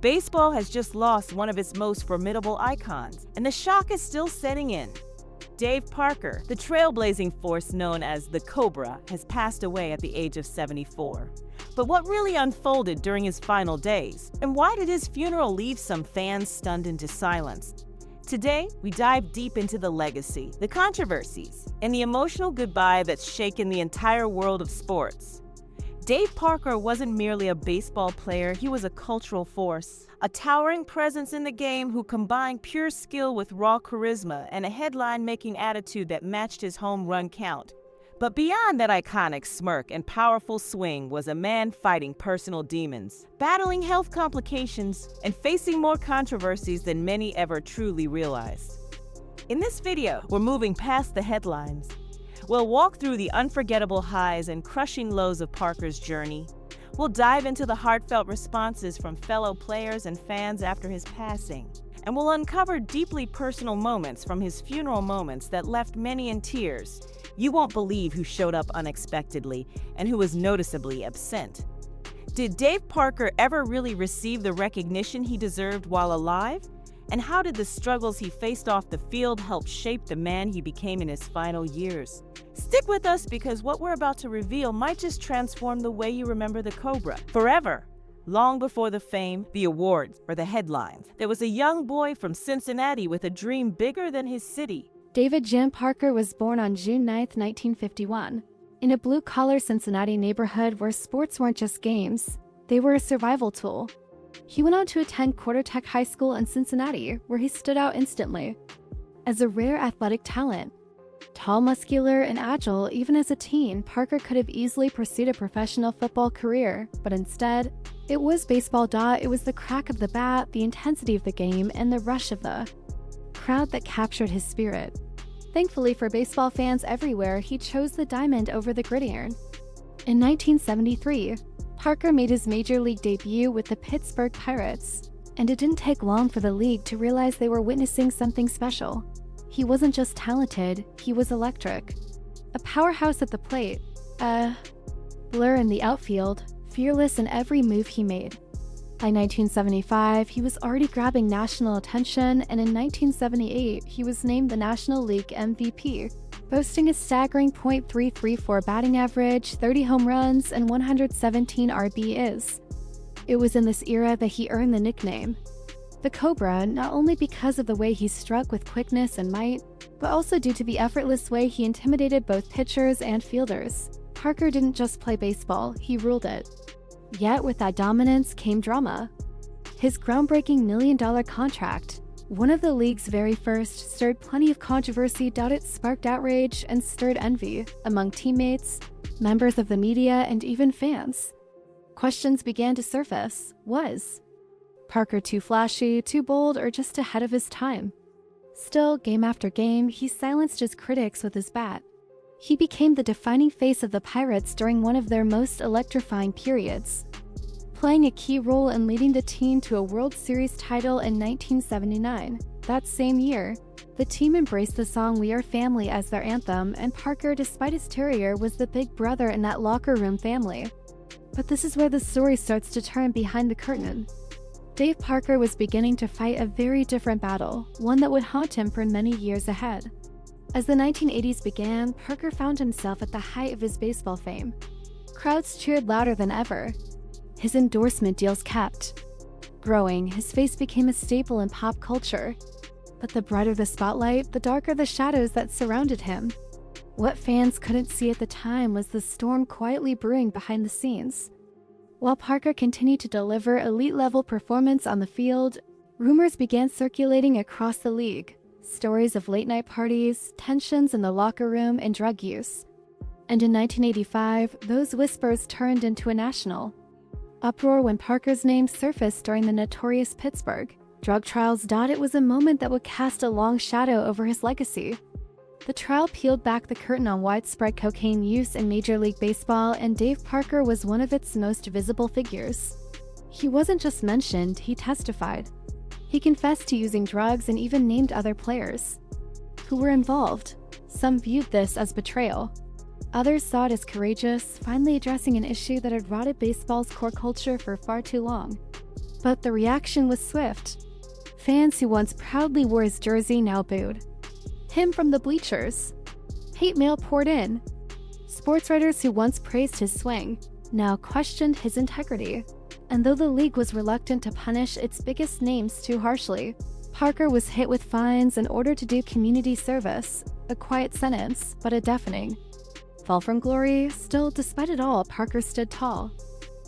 Baseball has just lost one of its most formidable icons, and the shock is still setting in. Dave Parker, the trailblazing force known as the Cobra, has passed away at the age of 74. But what really unfolded during his final days? And why did his funeral leave some fans stunned into silence? Today, we dive deep into the legacy, the controversies, and the emotional goodbye that's shaken the entire world of sports. Dave Parker wasn't merely a baseball player, he was a cultural force, a towering presence in the game who combined pure skill with raw charisma and a headline-making attitude that matched his home run count. But beyond that iconic smirk and powerful swing was a man fighting personal demons, battling health complications, and facing more controversies than many ever truly realized. In this video, we're moving past the headlines. We'll walk through the unforgettable highs and crushing lows of Parker's journey. We'll dive into the heartfelt responses from fellow players and fans after his passing. And we'll uncover deeply personal moments from his funeral moments that left many in tears. You won't believe who showed up unexpectedly and who was noticeably absent. Did Dave Parker ever really receive the recognition he deserved while alive? And how did the struggles he faced off the field help shape the man he became in his final years? Stick with us because what we're about to reveal might just transform the way you remember the Cobra forever. Long before the fame, the awards, or the headlines, there was a young boy from Cincinnati with a dream bigger than his city. David Jim Parker was born on June 9, 1951, in a blue-collar Cincinnati neighborhood where sports weren't just games, they were a survival tool. He went on to attend Quartertech High School in Cincinnati, where he stood out instantly as a rare athletic talent. Tall, muscular, and agile, even as a teen, Parker could have easily pursued a professional football career, but instead, it was baseball. It was the crack of the bat, the intensity of the game, and the rush of the crowd that captured his spirit. Thankfully for baseball fans everywhere, he chose the diamond over the gridiron. In 1973, Parker made his major league debut with the Pittsburgh Pirates, and it didn't take long for the league to realize they were witnessing something special. He wasn't just talented, he was electric. A powerhouse at the plate, a blur in the outfield, fearless in every move he made. By 1975, he was already grabbing national attention, and in 1978, he was named the National League MVP, boasting a staggering .334 batting average, 30 home runs, and 117 RBIs. It was in this era that he earned the nickname the Cobra, not only because of the way he struck with quickness and might, but also due to the effortless way he intimidated both pitchers and fielders. Parker didn't just play baseball, he ruled it. Yet with that dominance came drama. His groundbreaking $1 million contract, one of the league's very first, stirred plenty of controversy. It sparked outrage and stirred envy among teammates, members of the media, and even fans. Questions began to surface. Was Parker too flashy, too bold, or just ahead of his time? Still, game after game, he silenced his critics with his bat. He became the defining face of the Pirates during one of their most electrifying periods, playing a key role in leading the team to a World Series title in 1979. That same year, the team embraced the song "We Are Family" as their anthem, and Parker, despite his terrier, was the big brother in that locker room family. But this is where the story starts to turn behind the curtain. Dave Parker was beginning to fight a very different battle, one that would haunt him for many years ahead. As the 1980s began, Parker found himself at the height of his baseball fame. Crowds cheered louder than ever. His endorsement deals kept growing, his face became a staple in pop culture. But the brighter the spotlight, the darker the shadows that surrounded him. What fans couldn't see at the time was the storm quietly brewing behind the scenes. While Parker continued to deliver elite-level performance on the field, rumors began circulating across the league. Stories of late-night parties, tensions in the locker room, and drug use. And in 1985, those whispers turned into a national uproar when Parker's name surfaced during the notorious Pittsburgh drug trials. It was a moment that would cast a long shadow over his legacy. The trial peeled back the curtain on widespread cocaine use in Major League Baseball, and Dave Parker was one of its most visible figures. He wasn't just mentioned, he testified. He confessed to using drugs and even named other players who were involved. Some viewed this as betrayal. Others saw it as courageous, finally addressing an issue that had rotted baseball's core culture for far too long. But the reaction was swift. Fans who once proudly wore his jersey now booed him from the bleachers. Hate mail poured in. Sports writers who once praised his swing now questioned his integrity. And though the league was reluctant to punish its biggest names too harshly, Parker was hit with fines and ordered to do community service, a quiet sentence, but a deafening fall from glory. Still, despite it all, Parker stood tall.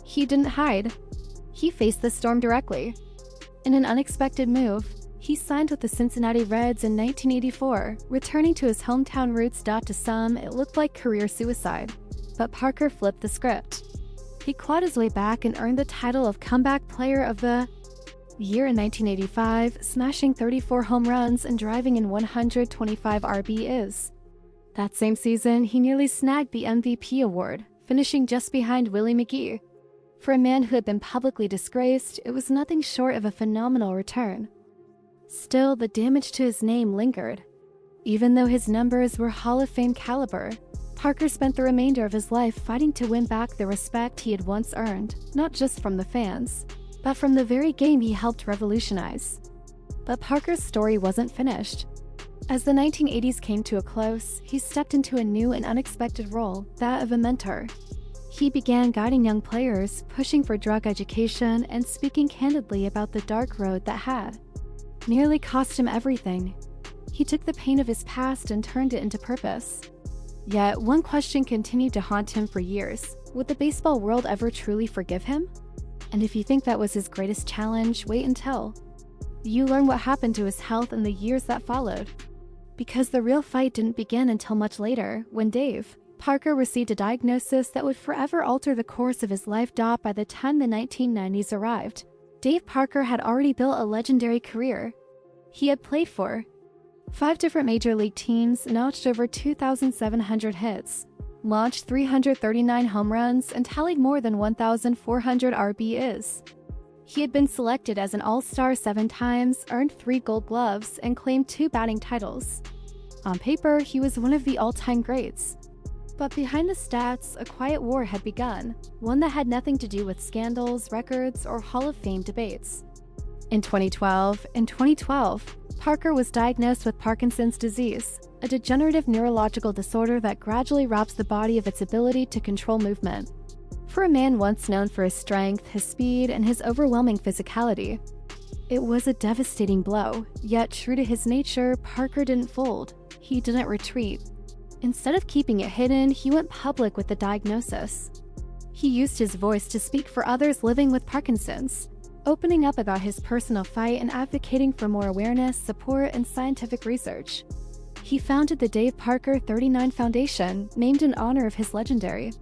He didn't hide. He faced the storm directly. In an unexpected move, he signed with the Cincinnati Reds in 1984, returning to his hometown roots. To some, it looked like career suicide. But Parker flipped the script. He clawed his way back and earned the title of Comeback Player of the Year in 1985, smashing 34 home runs and driving in 125 RBIs. That same season, he nearly snagged the MVP award, finishing just behind Willie McGee. For a man who had been publicly disgraced, it was nothing short of a phenomenal return. Still, the damage to his name lingered. Even though his numbers were Hall of Fame caliber, Parker spent the remainder of his life fighting to win back the respect he had once earned, not just from the fans, but from the very game he helped revolutionize. But Parker's story wasn't finished. As the 1980s came to a close, he stepped into a new and unexpected role, that of a mentor. He began guiding young players, pushing for drug education, and speaking candidly about the dark road that had nearly cost him everything. He took the pain of his past and turned it into purpose. Yet, one question continued to haunt him for years. Would the baseball world ever truly forgive him? And if you think that was his greatest challenge, wait until you learn what happened to his health in the years that followed. Because the real fight didn't begin until much later, when Dave Parker received a diagnosis that would forever alter the course of his life. By the time the 1990s arrived, Dave Parker had already built a legendary career. He had played for 5 different major league teams, notched over 2,700 hits, launched 339 home runs, and tallied more than 1,400 RBIs. He had been selected as an All-Star 7 times, earned 3 Gold Gloves, and claimed 2 batting titles. On paper, he was one of the all-time greats. But behind the stats, a quiet war had begun, one that had nothing to do with scandals, records, or Hall of Fame debates. In 2012, Parker was diagnosed with Parkinson's disease, a degenerative neurological disorder that gradually robs the body of its ability to control movement. For a man once known for his strength, his speed, and his overwhelming physicality, it was a devastating blow. Yet, true to his nature, Parker didn't fold. He didn't retreat. Instead of keeping it hidden, he went public with the diagnosis. He used his voice to speak for others living with Parkinson's, opening up about his personal fight and advocating for more awareness, support, and scientific research. He founded the Dave Parker 39 Foundation, named in honor of his legendary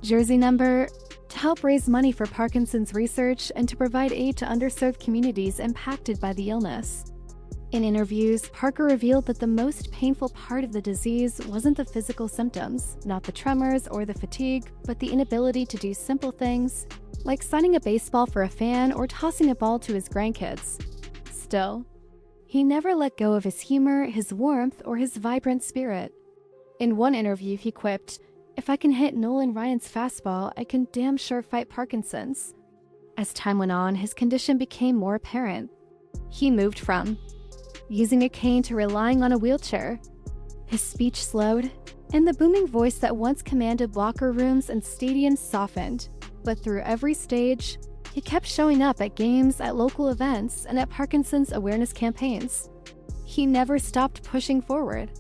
jersey number, to help raise money for Parkinson's research and to provide aid to underserved communities impacted by the illness. In interviews, Parker revealed that the most painful part of the disease wasn't the physical symptoms, not the tremors or the fatigue, but the inability to do simple things, like signing a baseball for a fan or tossing a ball to his grandkids. Still, he never let go of his humor, his warmth, or his vibrant spirit. In one interview, he quipped, "If I can hit Nolan Ryan's fastball, I can damn sure fight Parkinson's." As time went on, his condition became more apparent. He moved from using a cane to relying on a wheelchair. His speech slowed, and the booming voice that once commanded locker rooms and stadiums softened. But through every stage, he kept showing up at games, at local events, and at Parkinson's awareness campaigns. He never stopped pushing forward.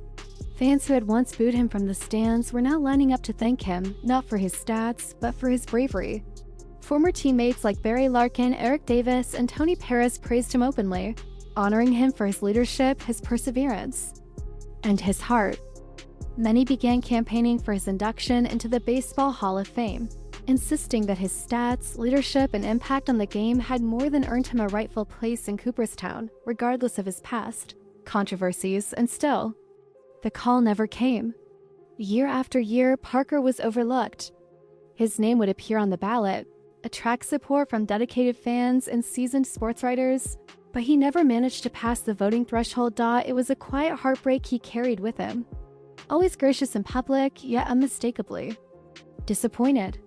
Fans who had once booed him from the stands were now lining up to thank him, not for his stats, but for his bravery. Former teammates like Barry Larkin, Eric Davis, and Tony Perez praised him openly, honoring him for his leadership, his perseverance, and his heart. Many began campaigning for his induction into the Baseball Hall of Fame, insisting that his stats, leadership, and impact on the game had more than earned him a rightful place in Cooperstown, regardless of his past controversies, and still, the call never came. Year after year, Parker was overlooked. His name would appear on the ballot, attract support from dedicated fans and seasoned sports writers, but he never managed to pass the voting threshold. It was a quiet heartbreak he carried with him. Always gracious in public, yet unmistakably disappointed.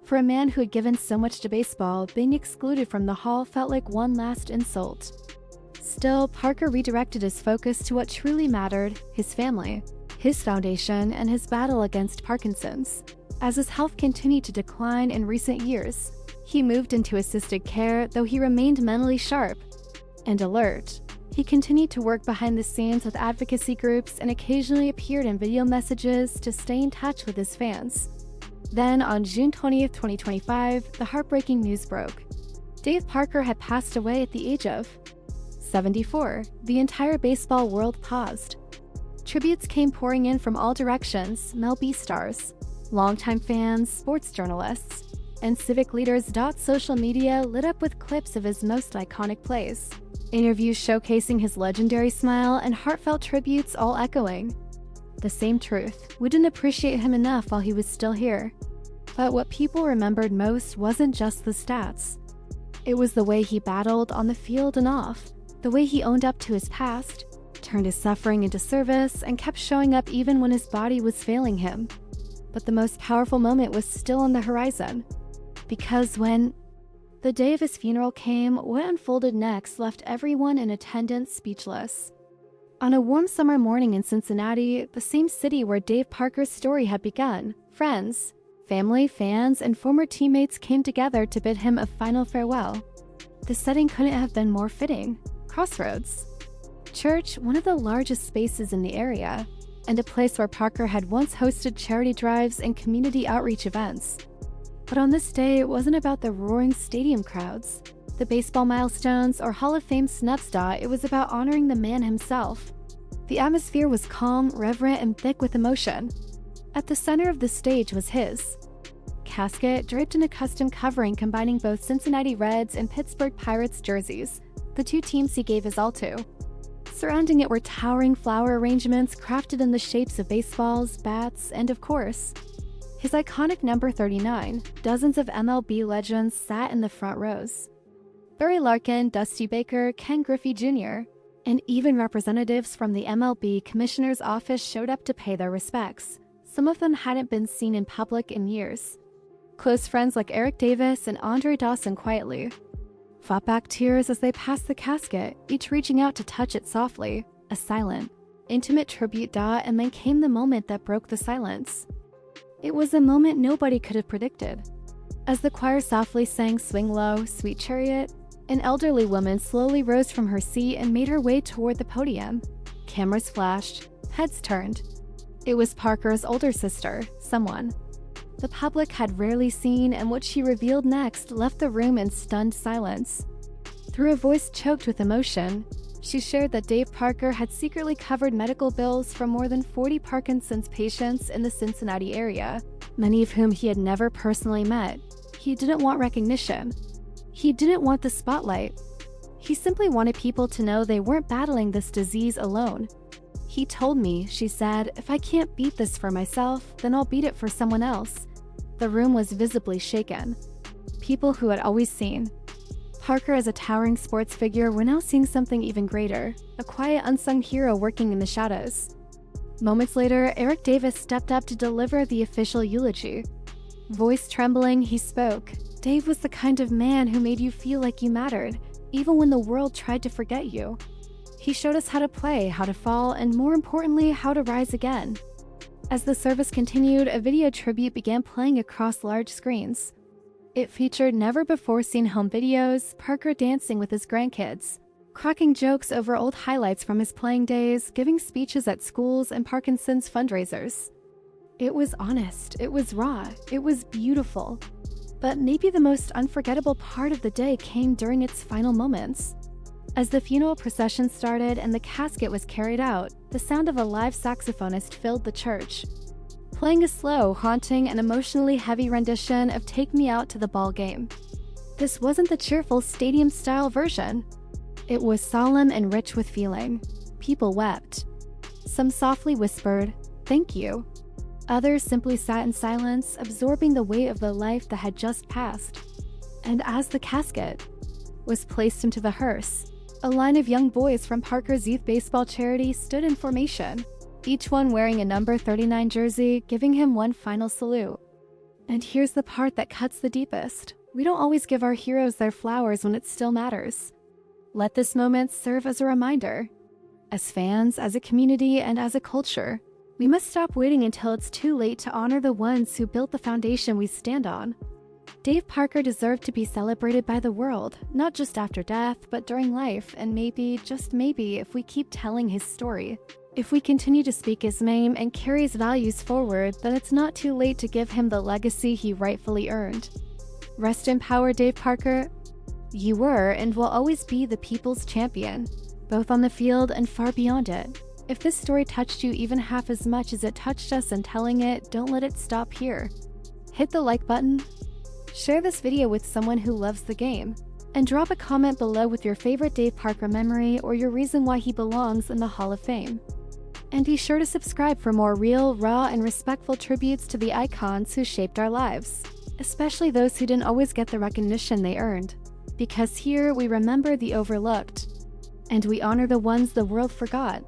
For a man who had given so much to baseball, being excluded from the hall felt like one last insult. Still, Parker redirected his focus to what truly mattered: his family, his foundation, and his battle against Parkinson's. As his health continued to decline in recent years, he moved into assisted care, though he remained mentally sharp and alert. He continued to work behind the scenes with advocacy groups and occasionally appeared in video messages to stay in touch with his fans. Then, on June 20th, 2025, the heartbreaking news broke. Dave Parker had passed away at the age of 74. The entire baseball world paused. Tributes came pouring in from all directions: MLB stars, longtime fans, sports journalists, and civic leaders. Social media lit up with clips of his most iconic plays, interviews showcasing his legendary smile, and heartfelt tributes all echoing the same truth: we didn't appreciate him enough while he was still here. But what people remembered most wasn't just the stats. It was the way he battled on the field and off, the way he owned up to his past, turned his suffering into service, and kept showing up even when his body was failing him. But the most powerful moment was still on the horizon. Because when the day of his funeral came, what unfolded next left everyone in attendance speechless. On a warm summer morning in Cincinnati, the same city where Dave Parker's story had begun, friends, family, fans, and former teammates came together to bid him a final farewell. The setting couldn't have been more fitting: Crossroads Church, one of the largest spaces in the area, and a place where Parker had once hosted charity drives and community outreach events. But on this day, it wasn't about the roaring stadium crowds, the baseball milestones, or Hall of Fame snubs. It was about honoring the man himself. The atmosphere was calm, reverent, and thick with emotion. At the center of the stage was his casket, draped in a custom covering combining both Cincinnati Reds and Pittsburgh Pirates jerseys, the two teams he gave his all to. Surrounding it were towering flower arrangements crafted in the shapes of baseballs, bats, and of course, his iconic number 39. Dozens of MLB legends sat in the front rows. Larkin, Dusty Baker, Ken Griffey Jr., and even representatives from the MLB commissioner's office showed up to pay their respects. Some of them hadn't been seen in public in years. Close friends like Eric Davis and Andre Dawson quietly fought back tears as they passed the casket, each reaching out to touch it softly. A silent, intimate tribute. And then came the moment that broke the silence. It was a moment nobody could have predicted. As the choir softly sang "Swing Low, Sweet Chariot," an elderly woman slowly rose from her seat and made her way toward the podium. Cameras flashed, heads turned. It was Parker's older sister, someone the public had rarely seen, and what she revealed next left the room in stunned silence. Through a voice choked with emotion, she shared that Dave Parker had secretly covered medical bills for more than 40 Parkinson's patients in the Cincinnati area, many of whom he had never personally met. He didn't want recognition. He didn't want the spotlight. He simply wanted people to know they weren't battling this disease alone. "He told me," she said, "if I can't beat this for myself, then I'll beat it for someone else." The room was visibly shaken. People who had always seen Parker as a towering sports figure were now seeing something even greater: a quiet, unsung hero working in the shadows. Moments later, Eric Davis stepped up to deliver the official eulogy. Voice trembling, he spoke. "Dave was the kind of man who made you feel like you mattered, even when the world tried to forget you. He showed us how to play, how to fall, and more importantly, how to rise again." As the service continued, a video tribute began playing across large screens. It featured never-before-seen home videos, Parker dancing with his grandkids, cracking jokes over old highlights from his playing days, giving speeches at schools and Parkinson's fundraisers. It was honest, it was raw, it was beautiful. But maybe the most unforgettable part of the day came during its final moments. As the funeral procession started and the casket was carried out, the sound of a live saxophonist filled the church, playing a slow, haunting, and emotionally heavy rendition of "Take Me Out to the Ball Game." This wasn't the cheerful stadium-style version. It was solemn and rich with feeling. People wept. Some softly whispered, "Thank you." Others simply sat in silence, absorbing the weight of the life that had just passed. And as the casket was placed into the hearse, a line of young boys from Parker's youth baseball charity stood in formation, each one wearing a number 39 jersey, giving him one final salute. And here's the part that cuts the deepest. We don't always give our heroes their flowers when it still matters. Let this moment serve as a reminder. As fans, as a community, and as a culture, we must stop waiting until it's too late to honor the ones who built the foundation we stand on. Dave Parker deserved to be celebrated by the world, not just after death, but during life, and maybe, just maybe, if we keep telling his story. If we continue to speak his name and carry his values forward, then it's not too late to give him the legacy he rightfully earned. Rest in power, Dave Parker. You were and will always be the people's champion, both on the field and far beyond it. If this story touched you even half as much as it touched us in telling it, don't let it stop here. Hit the like button, share this video with someone who loves the game, and drop a comment below with your favorite Dave Parker memory or your reason why he belongs in the Hall of Fame. And be sure to subscribe for more real, raw, and respectful tributes to the icons who shaped our lives, especially those who didn't always get the recognition they earned. Because here we remember the overlooked, and we honor the ones the world forgot.